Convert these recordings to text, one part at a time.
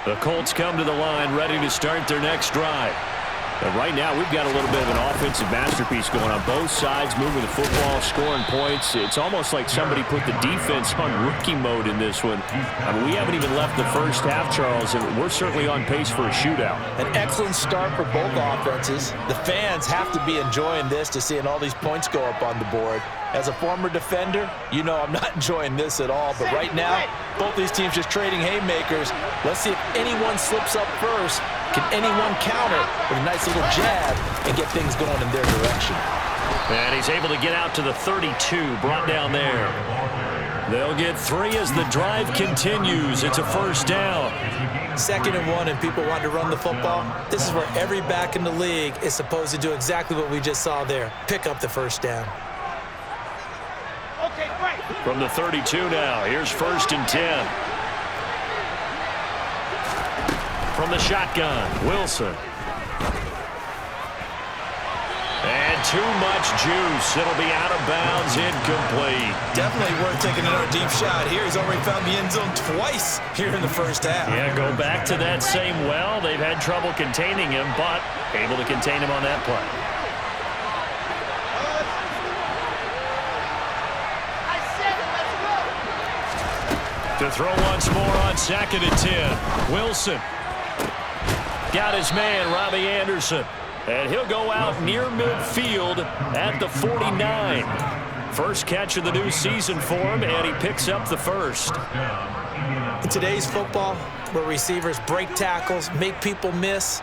The Colts come to the line ready to start their next drive. And right now, we've got a little bit of an offensive masterpiece going on both sides, moving the football, scoring points. It's almost like somebody put the defense on rookie mode in this one. I mean, we haven't even left the first half, Charles, and we're certainly on pace for a shootout. An excellent start for both offenses. The fans have to be enjoying this to seeing all these points go up on the board. As a former defender, you know I'm not enjoying this at all. But right now, both these teams just trading haymakers. Let's see if anyone slips up first. Can anyone counter with a nice little jab and get things going in their direction? And he's able to get out to the 32, brought down there. They'll get 3 as the drive continues. It's a first down. 2nd and 1 and people want to run the football. This is where every back in the league is supposed to do exactly what we just saw there. Pick up the first down. From the 32 now, here's 1st and 10. From the shotgun, Wilson. And too much juice. It'll be out of bounds, incomplete. Definitely worth taking another deep shot here. He's already found the end zone twice here in the first half. Yeah, go back to that same well. They've had trouble containing him, but able to contain him on that play. To throw once more on 2nd and 10. Wilson. Got his man, Robbie Anderson. And he'll go out near midfield at the 49. First catch of the new season for him, and he picks up the first. In today's football, where receivers break tackles, make people miss,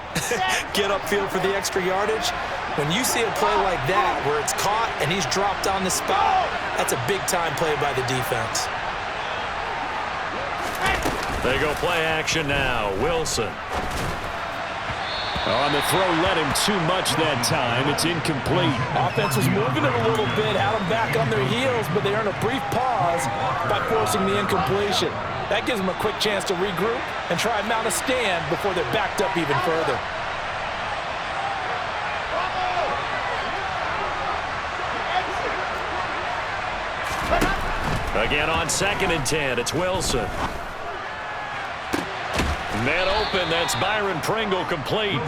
get upfield for the extra yardage, when you see a play like that where it's caught and he's dropped on the spot, that's a big-time play by the defense. They go play action now. Wilson. On the throw, led him too much that time. It's incomplete. Offense was moving it a little bit, had them back on their heels, but they earned a brief pause by forcing the incompletion. That gives them a quick chance to regroup and try and mount a stand before they're backed up even further. Again on 2nd and 10, it's Wilson. Man open, that's Byron Pringle complete.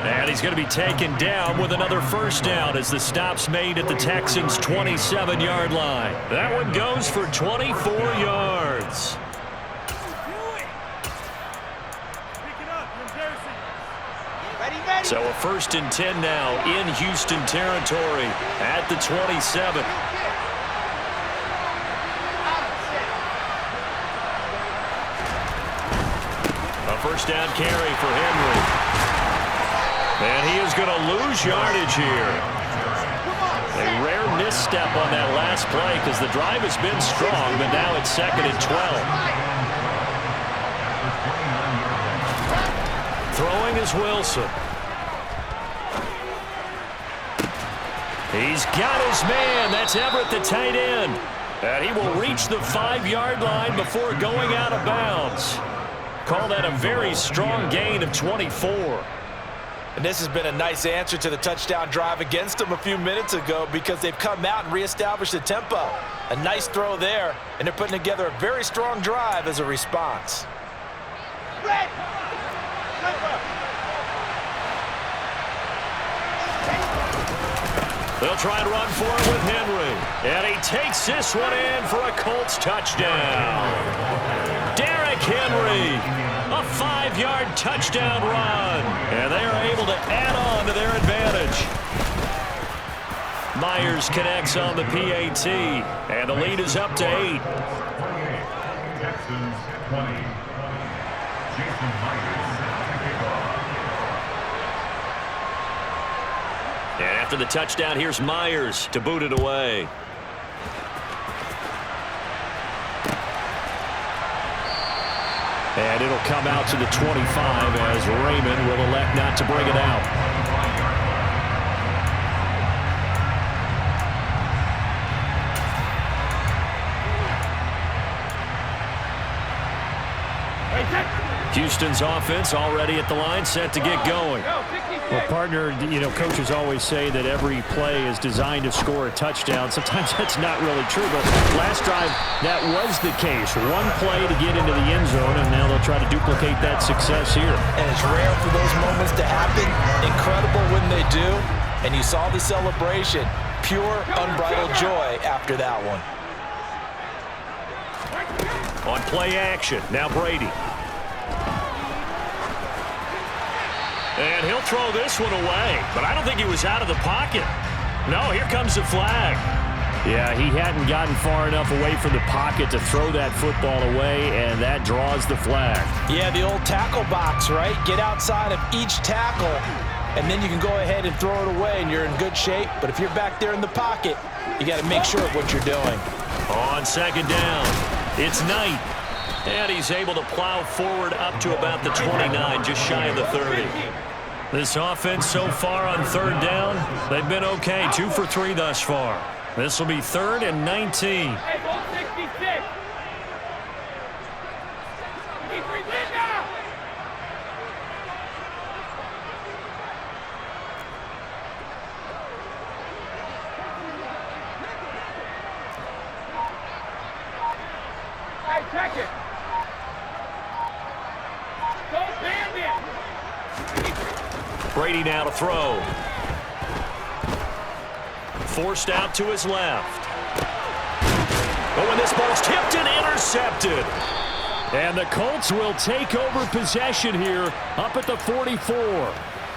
And he's going to be taken down with another first down as the stop's made at the Texans' 27-yard line. That one goes for 24 yards. So a 1st and 10 now in Houston territory at the 27. First down carry for Henry. And he is going to lose yardage here. A rare misstep on that last play because the drive has been strong, but now it's 2nd and 12. Throwing is Wilson. He's got his man. That's Everett, the tight end. And he will reach the 5-yard line before going out of bounds. Call that a very strong gain of 24. And this has been a nice answer to the touchdown drive against them a few minutes ago because they've come out and reestablished the tempo. A nice throw there, and they're putting together a very strong drive as a response. They'll try and run for it with Henry. And he takes this one in for a Colts touchdown. Derrick Henry, a 5-yard touchdown run. And they are able to add on to their advantage. Myers connects on the PAT. And the lead is up to 8. Texans 20. Jason Myers. And after the touchdown, here's Myers to boot it away. And it'll come out to the 25 as Raymond will elect not to bring it out. Houston's offense already at the line, set to get going. Well, partner, coaches always say that every play is designed to score a touchdown. Sometimes that's not really true, but last drive, that was the case. One play to get into the end zone, and now they'll try to duplicate that success here. And it's rare for those moments to happen. Incredible when they do. And you saw the celebration. Pure, unbridled joy after that one. On play action, now Brady. And he'll throw this one away, but I don't think he was out of the pocket. No, here comes the flag. Yeah, he hadn't gotten far enough away from the pocket to throw that football away, and that draws the flag. Yeah, the old tackle box, right? Get outside of each tackle, and then you can go ahead and throw it away, and you're in good shape. But if you're back there in the pocket, you got to make sure of what you're doing. On second down, it's Knight. And he's able to plow forward up to about the 29, just shy of the 30. This offense so far on third down, they've been okay. 2 for 3 thus far. This will be 3rd and 19. Check it. Brady now to throw. Forced out to his left. Oh, and this ball's tipped and intercepted. And the Colts will take over possession here up at the 44.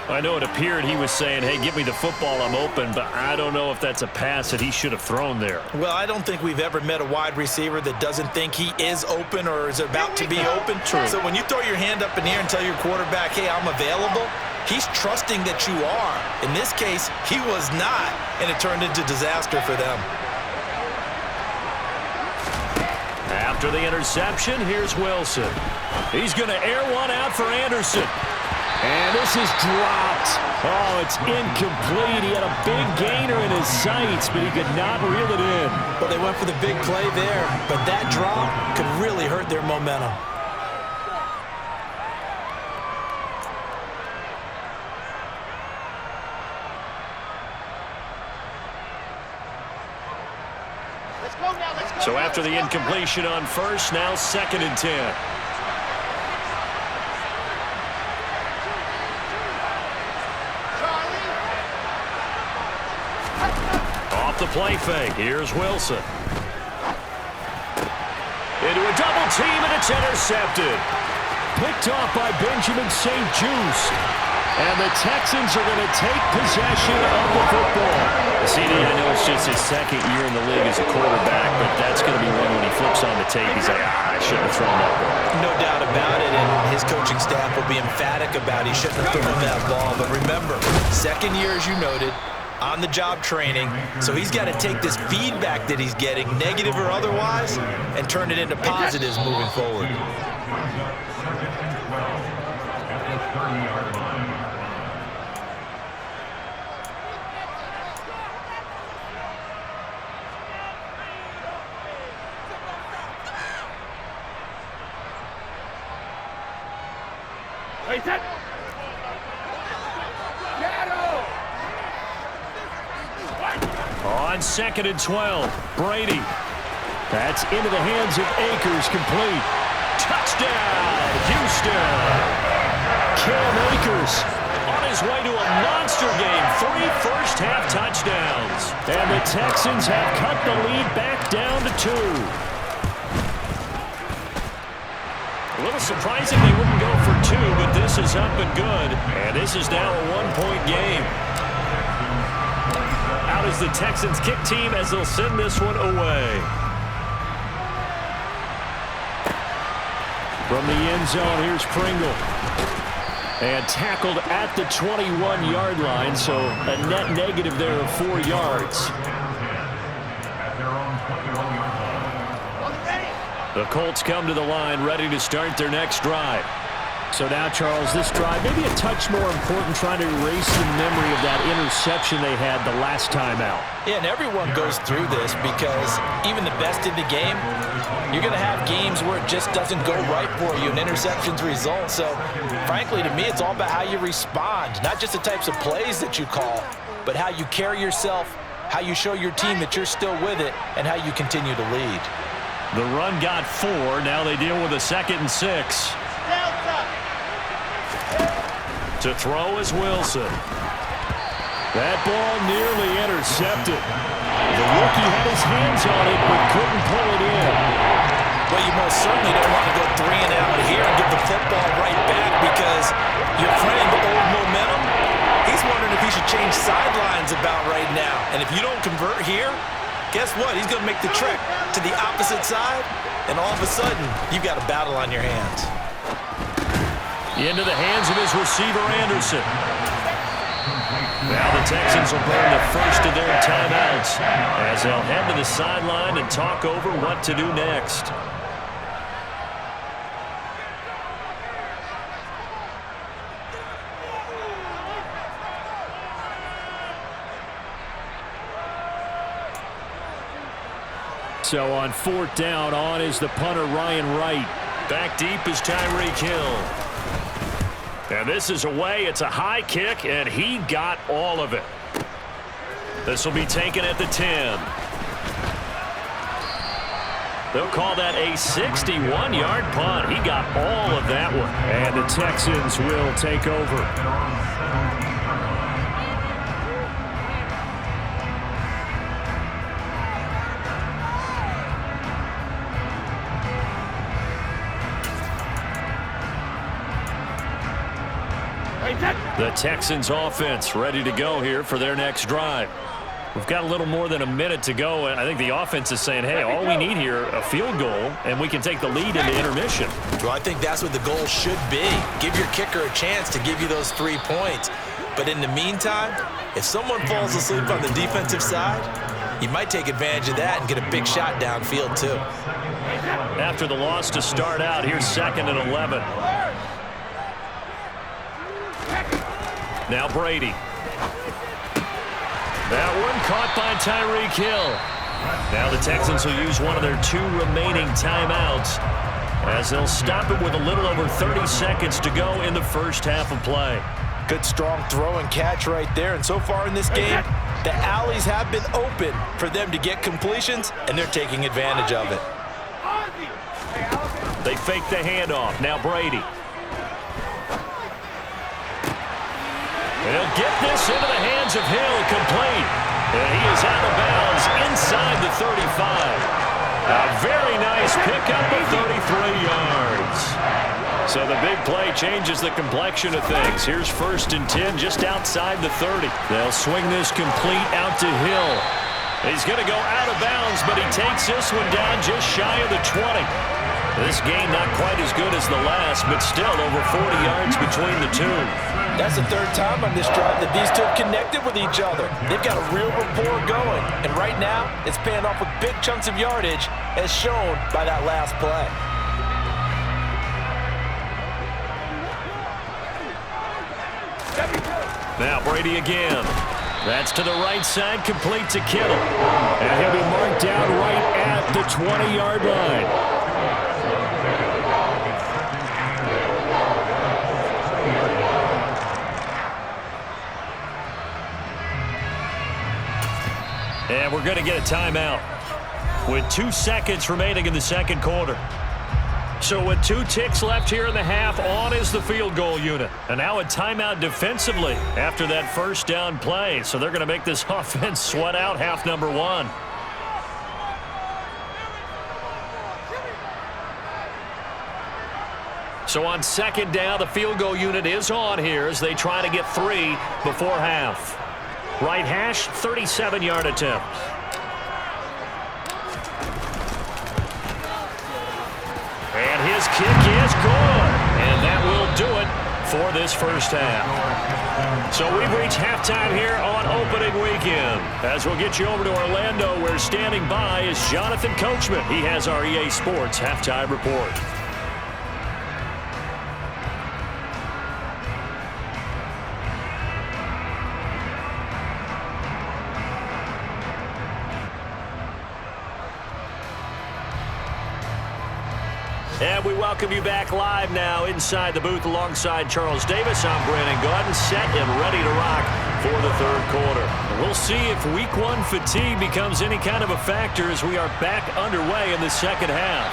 I know it appeared he was saying, hey, give me the football, I'm open, but I don't know if that's a pass that he should have thrown there. Well, I don't think we've ever met a wide receiver that doesn't think he is open or is about to be open. True. So when you throw your hand up in the air and tell your quarterback, hey, I'm available, he's trusting that you are. In this case, he was not, and it turned into disaster for them. After the interception, here's Wilson. He's going to air one out for Anderson. And this is dropped. Oh, it's incomplete. He had a big gainer in his sights, but he could not reel it in. Well, they went for the big play there, but that drop could really hurt their momentum. So after the incompletion on first, now 2nd and 10. Off the play fake. Here's Wilson. Into a double team, and it's intercepted. Picked off by Benjamin St-Juste. And the Texans are going to take possession of the football. CD, I know it's just his 2nd year in the league as a quarterback, but that's going to be one when he flips on the tape. He's like, I shouldn't have thrown that ball. No doubt about it, and his coaching staff will be emphatic about he shouldn't have thrown that ball. But remember, 2nd year, as you noted, on-the-job training, so he's got to take this feedback that he's getting, negative or otherwise, and turn it into positives moving forward. On 2nd and 12, Brady. That's into the hands of Akers, complete. Touchdown, Houston. Cam Akers. On his way to a monster game, 3 first-half touchdowns. And the Texans have cut the lead back down to 2. A little surprising they wouldn't go for 2, but this is up and good. And this is now a 1-point game. Out is the Texans kick team as they'll send this one away. From the end zone, here's Pringle. And tackled at the 21-yard line, so a net negative there of 4 yards. The Colts come to the line, ready to start their next drive. So now, Charles, this drive maybe a touch more important, trying to erase the memory of that interception they had the last time out. Yeah, and everyone goes through this because even the best in the game, You're going to have games where it just doesn't go right for you, and interceptions result. So, frankly, to me, it's all about how you respond, not just the types of plays that you call, but how you carry yourself, how you show your team that you're still with it, and how you continue to lead. The run got 4. Now they deal with a 2nd and 6. To throw is Wilson. That ball nearly intercepted. The rookie had his hands on it, but couldn't pull it in. Well, you most certainly don't want to go 3 and out here and give the football right back, because your friend, Old Momentum, he's wondering if he should change sidelines about right now. And if you don't convert here, guess what? He's going to make the trek to the opposite side, and all of a sudden, you've got a battle on your hands. Into the hands of his receiver, Anderson. Now the Texans will burn the first of their timeouts as they'll head to the sideline and talk over what to do next. So on 4th down, on is the punter, Ryan Wright. Back deep is Tyreek Hill. And this is away. It's a high kick, and he got all of it. This will be taken at the 10. They'll call that a 61-yard punt. He got all of that one. And the Texans will take over. The Texans offense ready to go here for their next drive. We've got a little more than a minute to go, and I think the offense is saying, hey, all we need here, a field goal, and we can take the lead into intermission. Well, I think that's what the goal should be. Give your kicker a chance to give you those 3 points. But in the meantime, if someone falls asleep on the defensive side, you might take advantage of that and get a big shot downfield too. After the loss to start out, here's 2nd and 11. Now Brady. That one caught by Tyreek Hill. Now the Texans will use one of their 2 remaining timeouts as they'll stop it with a little over 30 seconds to go in the first half of play. Good strong throw and catch right there. And so far in this game, the alleys have been open for them to get completions, and they're taking advantage of it. They fake the handoff. Now Brady. He'll get this into the hands of Hill, complete. And he is out of bounds inside the 35. A very nice pickup of 33 yards. So the big play changes the complexion of things. Here's 1st and 10 just outside the 30. They'll swing this complete out to Hill. He's going to go out of bounds, but he takes this one down just shy of the 20. This game not quite as good as the last, but still over 40 yards between the two. That's the 3rd time on this drive that these 2 have connected with each other. They've got a real rapport going, and right now it's paying off with big chunks of yardage, as shown by that last play. Now Brady again. That's to the right side, complete to Kittle. And he'll be marked down right at the 20-yard line. And we're going to get a timeout with 2 seconds remaining in the 2nd quarter. So with 2 ticks left here in the half, on is the field goal unit. And now a timeout defensively after that 1st down play. So they're going to make this offense sweat out half number 1. So on 2nd down, the field goal unit is on here as they try to get 3 before half. Right hash, 37-yard attempt. And his kick is good. And that will do it for this first half. So we've reached halftime here on opening weekend. As we'll get you over to Orlando, where standing by is Jonathan Coachman. He has our EA Sports halftime report. And we welcome you back live now inside the booth alongside Charles Davis. I'm Brandon Gaudin, set and ready to rock for the third quarter. And we'll see if week one fatigue becomes any kind of a factor as we are back underway in the second half.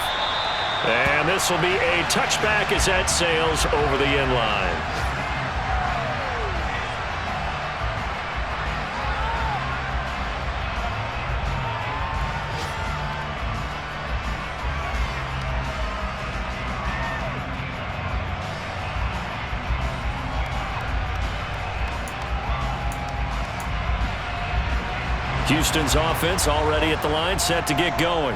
And this will be a touchback as that sails over the end line. Houston's offense already at the line, set to get going.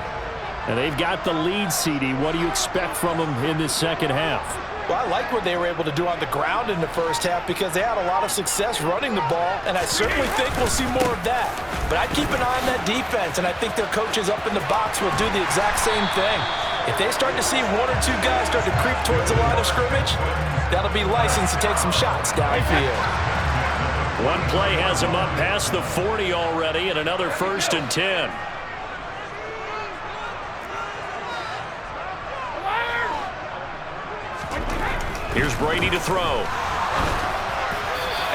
And they've got the lead, CD. What do you expect from them in this second half? Well, I like what they were able to do on the ground in the first half because they had a lot of success running the ball, and I certainly think we'll see more of that. But I'd keep an eye on that defense, and I think their coaches up in the box will do the exact same thing. If they start to see one or two guys start to creep towards the line of scrimmage, that'll be licensed to take some shots downfield. One play has him up past the 40 already, and another 1st and 10. Here's Brady to throw.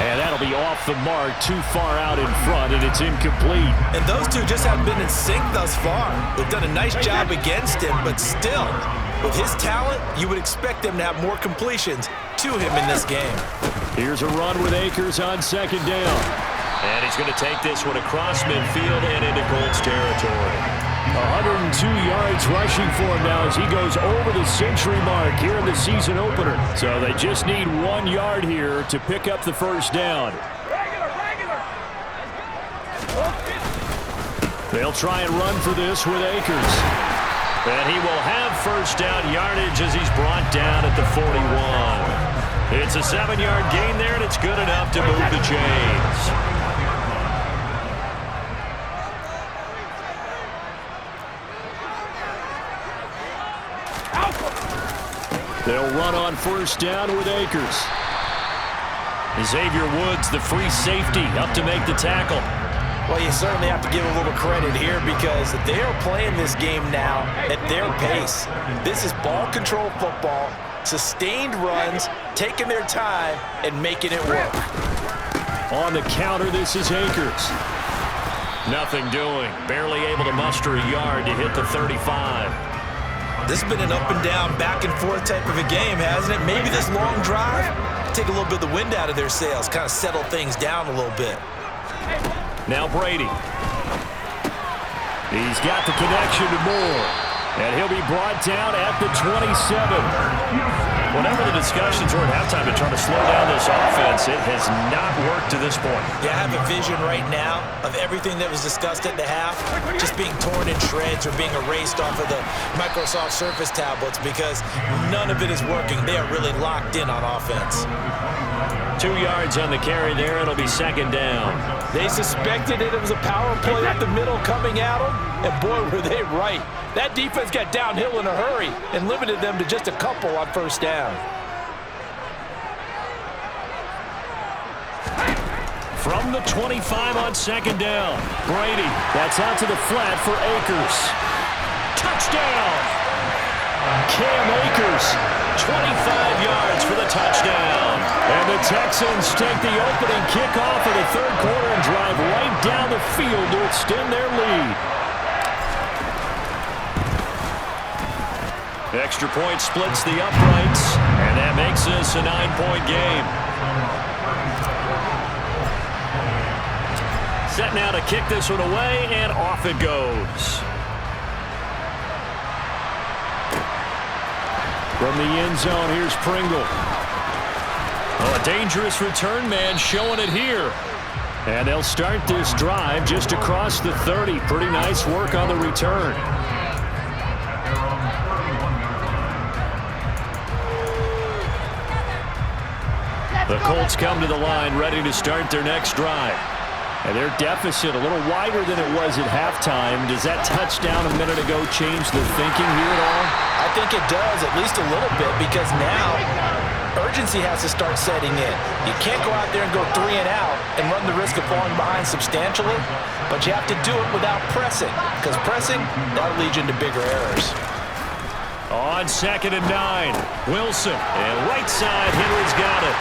And that'll be off the mark, too far out in front, and it's incomplete. And those two just haven't been in sync thus far. They've done a nice job against him, but still, with his talent, you would expect them to have more completions to him in this game. Here's a run with Akers on second down. And he's going to take this one across midfield and into Colts territory. 102 yards rushing for him now as he goes over the century mark here in the season opener. So they just need 1 yard here to pick up the first down. They'll try and run for this with Akers. And he will have first down yardage as he's brought down at the 41. It's a 7-yard gain there, and it's good enough to move the chains. They'll run on first down with Akers. Xavier Woods, the free safety, up to make the tackle. Well, you certainly have to give a little credit here because they are playing this game now at their pace. This is ball control football, sustained runs, taking their time, and making it work. On the counter, this is Akers. Nothing doing. Barely able to muster a yard to hit the 35. This has been an up-and-down, back-and-forth type of a game, hasn't it? Maybe this long drive, take a little bit of the wind out of their sails, kind of settle things down a little bit. Now Brady. He's got the connection to Moore. And he'll be brought down at the 27. Whatever the discussions were at halftime to try to slow down this offense, it has not worked to this point. Yeah, I have a vision right now of everything that was discussed at the half just being torn in shreds or being erased off of the Microsoft Surface tablets because none of it is working. They are really locked in on offense. 2 yards on the carry there. It'll be second down. They suspected it was a power play up the middle coming at them, and boy, were they right. That defense got downhill in a hurry and limited them to just a couple on first down. From the 25 on second down, Brady. That's out to the flat for Akers. Touchdown! Cam Akers, 25 yards for the touchdown. And the Texans take the opening kickoff of the third quarter and drive right down the field to extend their lead. Extra point splits the uprights, and that makes this a 9-point game. Set now to kick this one away, and off it goes. From the end zone, here's Pringle. Oh, a dangerous return man showing it here. And they'll start this drive just across the 30. Pretty nice work on the return. The Colts come to the line ready to start their next drive. And their deficit a little wider than it was at halftime. Does that touchdown a minute ago change their thinking here at all? I think it does, at least a little bit, because now urgency has to start setting in. You can't go out there and go 3 and out and run the risk of falling behind substantially, but you have to do it without pressing, because pressing, that'll lead you into bigger errors. On 2nd and 9, Wilson. And right side, Henry's got it.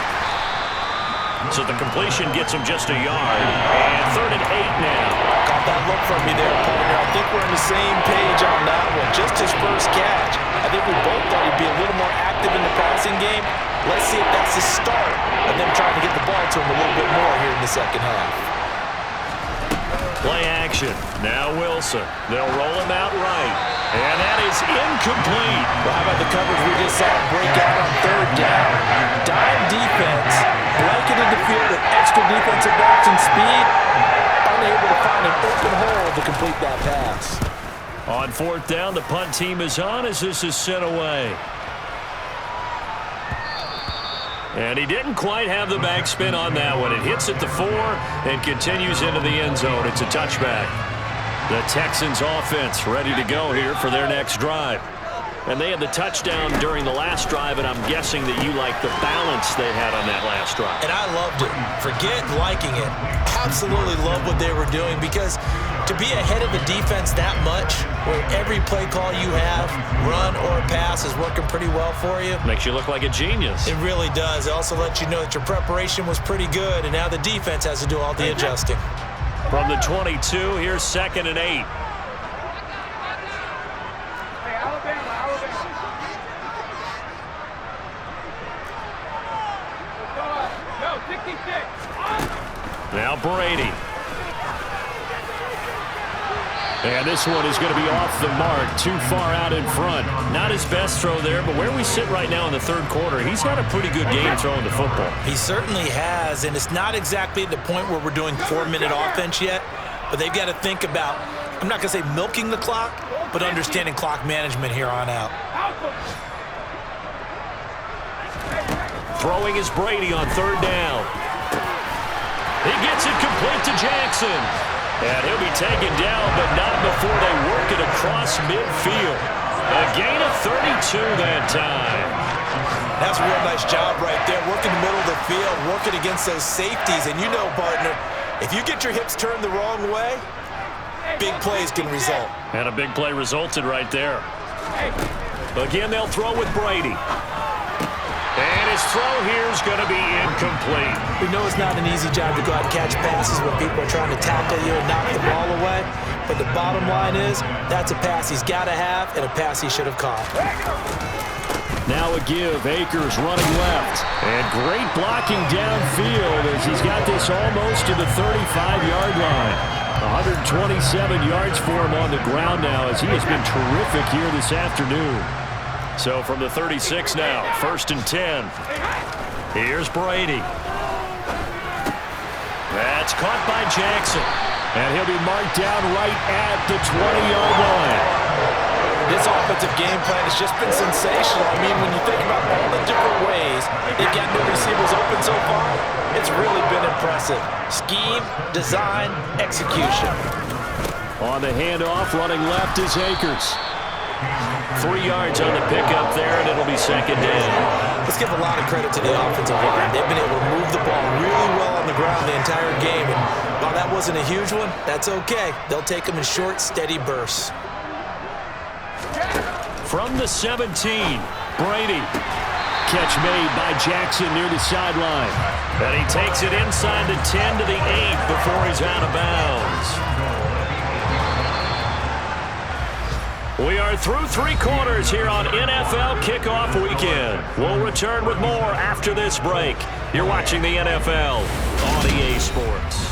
So the completion gets him just a yard. And 3rd and 8 now. Got that look from me there, partner. I think we're on the same page on that one. Just his first catch. I think we both thought he'd be a little more active in the passing game. Let's see if that's the start of them trying to get the ball to him a little bit more here in the second half. Play action. Now Wilson. They'll roll him out right. And that is incomplete. Well, how about the coverage we just saw break out on 3rd down? Dime defense, blanketed the field with extra defensive backs and speed, unable to find an open hole to complete that pass. On 4th down, the punt team is on as this is sent away. And he didn't quite have the backspin on that one. It hits at the 4 and continues into the end zone. It's a touchback. The Texans offense ready to go here for their next drive. And they had the touchdown during the last drive, and I'm guessing that you like the balance they had on that last drive. And I loved it. Forget liking it. Absolutely love what they were doing, because to be ahead of the defense that much, where every play call you have, run or pass, is working pretty well for you. Makes you look like a genius. It really does. It also lets you know that your preparation was pretty good, and now the defense has to do all the adjusting. From the 22, here's 2nd and 8. Now Brady. And this one is going to be off the mark, too far out in front. Not his best throw there, but where we sit right now in the 3rd quarter, he's had a pretty good game throwing the football. He certainly has, and it's not exactly the point where we're doing 4-minute offense yet, but they've got to think about, I'm not going to say milking the clock, but understanding clock management here on out. Throwing is Brady on 3rd down. He gets it complete to Jackson. And he'll be taken down, but not before they work it across midfield. A gain of 32 that time. That's a real nice job right there, working the middle of the field, working against those safeties. And you know, partner, if you get your hips turned the wrong way, big plays can result. And a big play resulted right there. Again, they'll throw with Brady. And his throw here is going to be incomplete. We know it's not an easy job to go out and catch passes when people are trying to tackle you and knock the ball away. But the bottom line is, that's a pass he's got to have and a pass he should have caught. Now a give. Akers running left. And great blocking downfield as he's got this almost to the 35-yard line. 127 yards for him on the ground now as he has been terrific here this afternoon. So from the 36 now, 1st and 10. Here's Brady. That's caught by Jackson. And he'll be marked down right at the 20-yard line. This offensive game plan has just been sensational. I mean, when you think about all the different ways they've got new receivers open so far, it's really been impressive. Scheme, design, execution. On the handoff, running left is Akers. 3 yards on the pickup there, and it'll be 2nd down. Let's give a lot of credit to the offensive line. They've been able to move the ball really well on the ground the entire game. And while that wasn't a huge one, that's okay. They'll take them in short, steady bursts. From the 17, Brady. Catch made by Jackson near the sideline. And he takes it inside the 10 to the 8 before he's out of bounds. We are through 3 quarters here on NFL Kickoff Weekend. We'll return with more after this break. You're watching the NFL on EA Sports.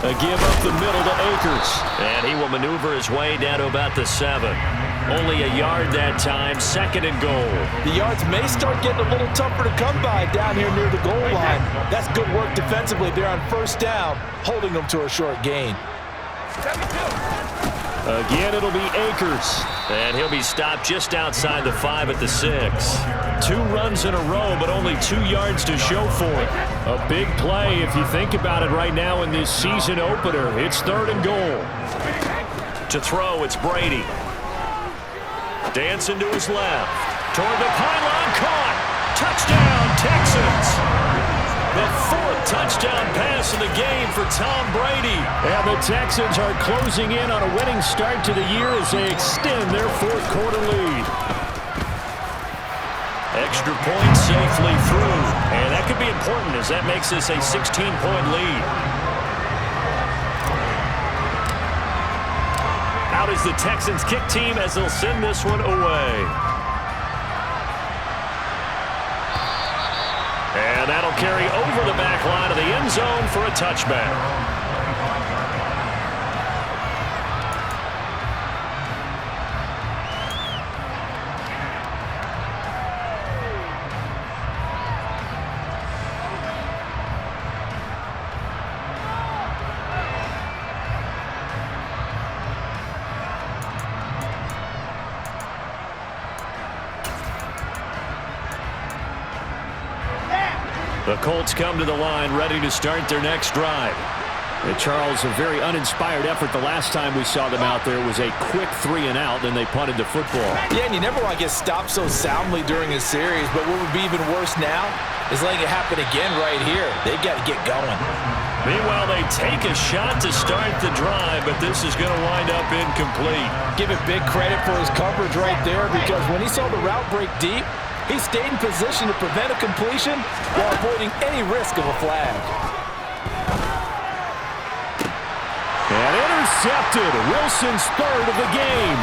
A give up the middle to Akers. And he will maneuver his way down to about the 7. Only a yard that time, 2nd and goal. The yards may start getting a little tougher to come by down here near the goal line. That's good work defensively there on 1st down, holding them to a short gain. Again, it'll be Akers. And he'll be stopped just outside the 5 at the 6. 2 runs in a row, but only 2 yards to show for it. A big play if you think about it right now in this season opener. It's 3rd and goal. To throw, it's Brady. Dancing to his left. Toward the pylon, caught. Touchdown, Texans. The 4th touchdown pass of the game for Tom Brady. And the Texans are closing in on a winning start to the year as they extend their 4th quarter lead. Extra point safely through. And that could be important as that makes this a 16-point lead. Out is the Texans kick team as they'll send this one away. And that'll carry over the back line of the end zone for a touchback. The Colts come to the line ready to start their next drive. And Charles, a very uninspired effort the last time we saw them out there. It was a quick 3 and out, then they punted the football. Yeah, and you never want to get stopped so soundly during a series, but what would be even worse now is letting it happen again right here. They've got to get going. Meanwhile, they take a shot to start the drive, but this is going to wind up incomplete. Give it big credit for his coverage right there, because when he saw the route break deep, he stayed in position to prevent a completion while avoiding any risk of a flag. And intercepted. Wilson's 3rd of the game.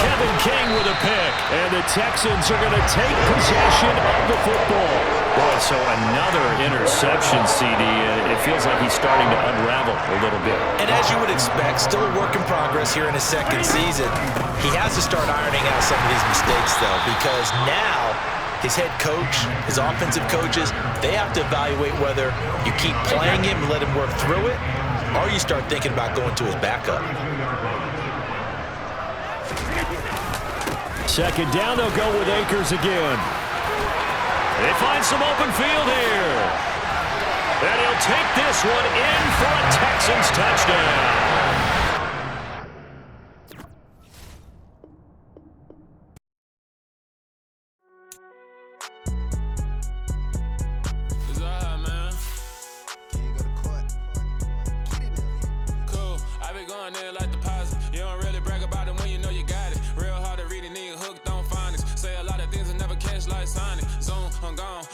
Kevin King with a pick. And the Texans are going to take possession of the football. Boy, so another interception, CD. It feels like he's starting to unravel a little bit. And as you would expect, still a work in progress here in his 2nd season. He has to start ironing out some of these mistakes, though, because now his head coach, his offensive coaches, they have to evaluate whether you keep playing him and let him work through it, or you start thinking about going to his backup. 2nd down, they'll go with Akers again. They find some open field here. And he'll take this one in for a Texans touchdown.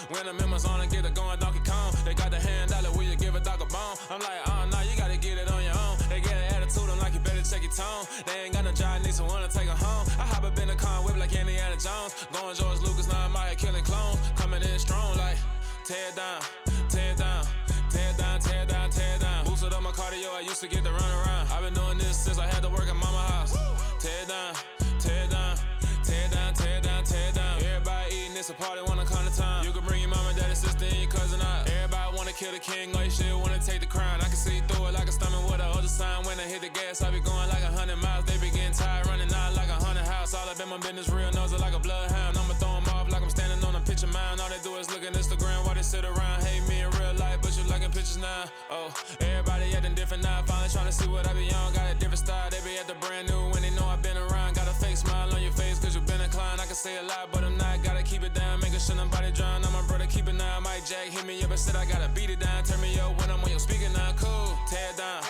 When the members on and get it going Donkey Kong, they got the hand dollar, will you give a dog a bone? I'm like, oh no, you gotta get it on your own. They get an attitude, I'm like, you better check your tone. They ain't got no job, need someone to take her home. I hop up in the car, whip like Indiana Jones. Going George Lucas, now I'm out here killing clones. Coming in strong like, tear down, tear down, tear down, tear down, tear down. Boosted up my cardio, I used to get to run around. I've been doing this since I had to work at mama house. Tear down, tear down, tear down, tear down, tear down. Everybody eating, it's a party, wanna come to time. You can bring your mama, daddy, sister, and your cousin out. Everybody wanna kill the king, like shit, wanna take the crown. I can see through it like a stomach with a other sign. When I hit the gas, I be going like 100 miles. They be getting tired, running out like 100 house. All up in my business, real nose like a bloodhound. I'ma throw 'em off like I'm standing on a picture mound. All they do is look at Instagram while they sit around. Hate me in real life, but you liking pictures now. Oh, everybody acting different now. Finally trying to see what I be on. Got a different style, they be at the brand new when they know I've been around. Got a fake smile on your face cause you been inclined. I can say a lot, but I'm not. Gotta keep it down, making sure nobody drown. I'm my brother, keep it now. Mike Jack hit me up and said I gotta beat it down. Turn me up when I'm on your speaker now. Cool, tear down,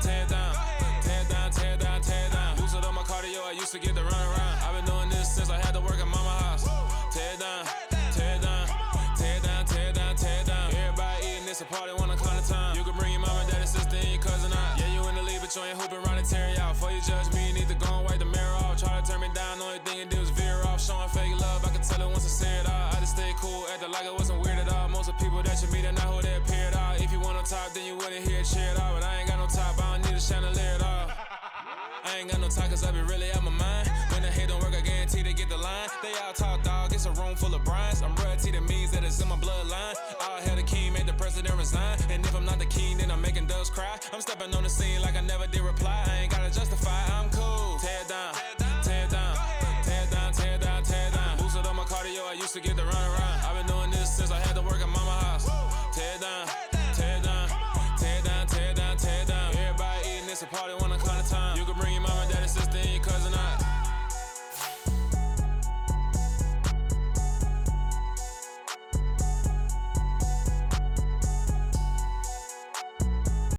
tear down, tear down, tear down, tear down. Boosted up my cardio, I used to get to run around. I've been doing this since I had to work at mama house. Tear down, tear down, tear down, tear down, tear down. Everybody eating, it's a party, wanna come to time. You can bring your mama, daddy, sister, and your cousin out. Yeah, you in the league, but you ain't hooping around and tear out. Before you judge me, you need to go and wipe the mirror off. Try to turn me down, only thing you did was veer off. Showing fake love, I can tell it once I say it all. I just stay cool, acting like I wasn't weird at all. Most of the people that you meet are not who they appear at all. If you want on top, then you wouldn't hear it cheer at all. But I ain't got no top, I don't need a chandelier at all. I ain't got no time cause I be really out my mind. When the hate don't work, I guarantee they get the line. They all talk dog, it's a room full of Bryans. I'm royalty, that means that it's in my bloodline. All hell the king, made the president resign. And if I'm not the king, then I'm making doves cry. I'm stepping on the scene like I never did reply. I